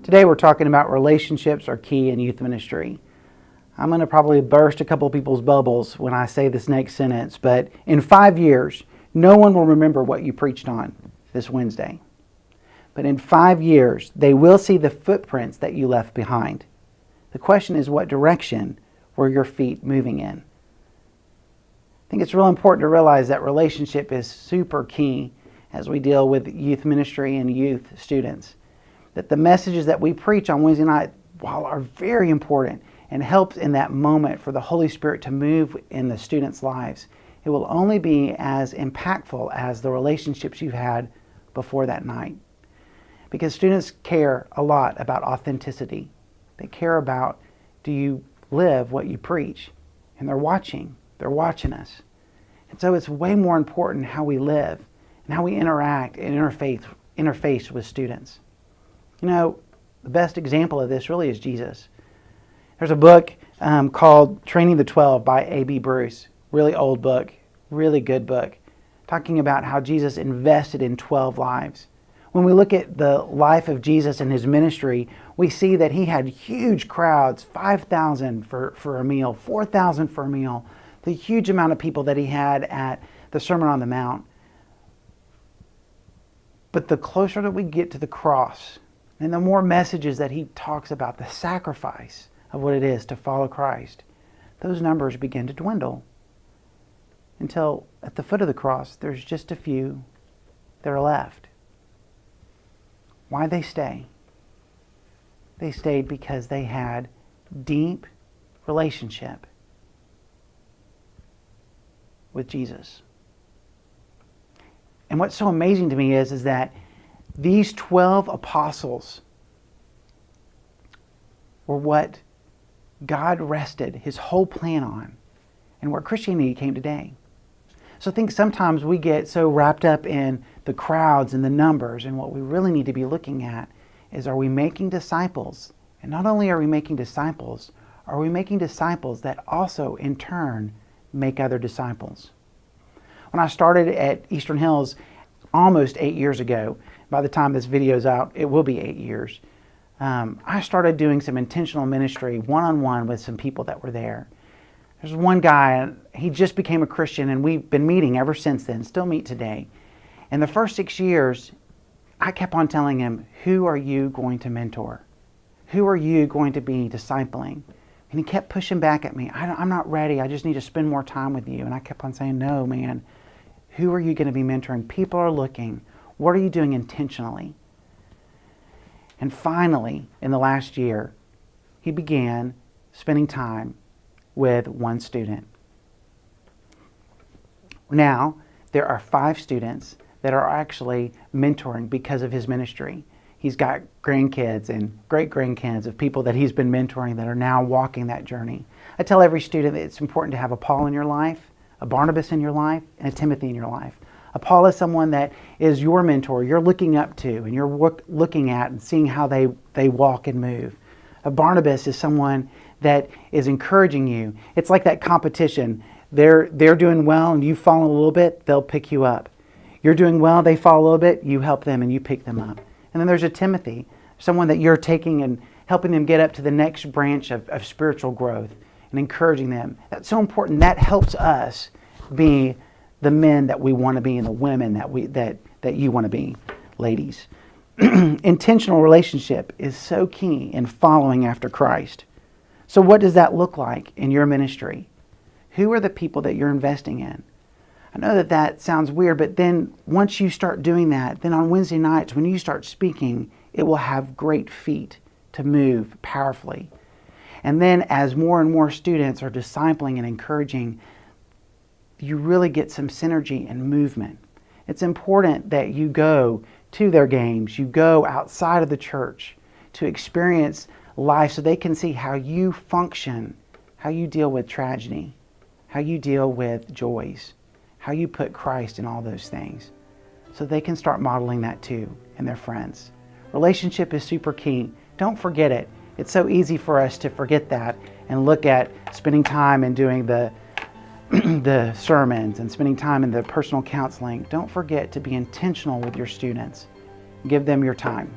Today we're talking about relationships are key in youth ministry. I'm going to probably burst a couple of people's bubbles when I say this next sentence, but in 5 years, no one will remember what you preached on this Wednesday. But in 5 years, they will see the footprints that you left behind. The question is, what direction were your feet moving in? I think it's real important to realize that relationship is super key as we deal with youth ministry and youth students. That the messages that we preach on Wednesday night, while are very important and helps in that moment for the Holy Spirit to move in the students' lives, it will only be as impactful as the relationships you've had before that night. Because students care a lot about authenticity. They care about, do you live what you preach? And they're watching us. And so it's way more important how we live and how we interact and interface with students. You know, the best example of this really is Jesus. There's a book called Training the 12 by A.B. Bruce. Really old book, really good book, talking about how Jesus invested in 12 lives. When we look at the life of Jesus and his ministry, we see that he had huge crowds, 5,000 for a meal, 4,000 for a meal, the huge amount of people that he had at the Sermon on the Mount. But the closer that we get to the cross, and the more messages that he talks about, the sacrifice of what it is to follow Christ, those numbers begin to dwindle until at the foot of the cross, there's just a few that are left. Why'd they stay? They stayed because they had deep relationship with Jesus. And what's so amazing to me is that these 12 apostles were what God rested his whole plan on and where Christianity came today. So I think sometimes we get so wrapped up in the crowds and the numbers, and what we really need to be looking at is, are we making disciples? And not only are we making disciples, are we making disciples that also in turn make other disciples? When I started at Eastern Hills almost 8 years ago, by the time this video is out, it will be 8 years, I started doing some intentional ministry one-on-one with some people that were there. There's one guy, he just became a Christian, and we've been meeting ever since then, still meet today. In the first 6 years, I kept on telling him, who are you going to mentor? Who are you going to be discipling? And he kept pushing back at me. I'm not ready. I just need to spend more time with you. And I kept on saying, no, man. Who are you going to be mentoring? People are looking. What are you doing intentionally? And finally, in the last year, he began spending time with one student. Now, there are 5 students that are actually mentoring because of his ministry. He's got grandkids and great-grandkids of people that he's been mentoring that are now walking that journey. I tell every student that it's important to have a Paul in your life, a Barnabas in your life, and a Timothy in your life. A Paul is someone that is your mentor, you're looking up to, and you're looking at and seeing how they walk and move. A Barnabas is someone that is encouraging you. It's like that competition. They're doing well and you fall a little bit, they'll pick you up. You're doing well, they fall a little bit, you help them and you pick them up. And then there's a Timothy, someone that you're taking and helping them get up to the next branch of spiritual growth and encouraging them. That's so important. That helps us be the men that we want to be and the women that you want to be, ladies. Intentional relationship is so key in following after Christ. So what does that look like in your ministry? Who are the people that you're investing in? I know that sounds weird, but then once you start doing that, then on Wednesday nights when you start speaking, it will have great feet to move powerfully. And then as more and more students are discipling and encouraging, you really get some synergy and movement. It's important that you go to their games, you go outside of the church to experience life so they can see how you function, how you deal with tragedy, how you deal with joys, how you put Christ in all those things, so they can start modeling that too in their friends. Relationship is super key. Don't forget it. It's so easy for us to forget that and look at spending time and doing the sermons and spending time in the personal counseling. Don't forget to be intentional with your students. Give them your time.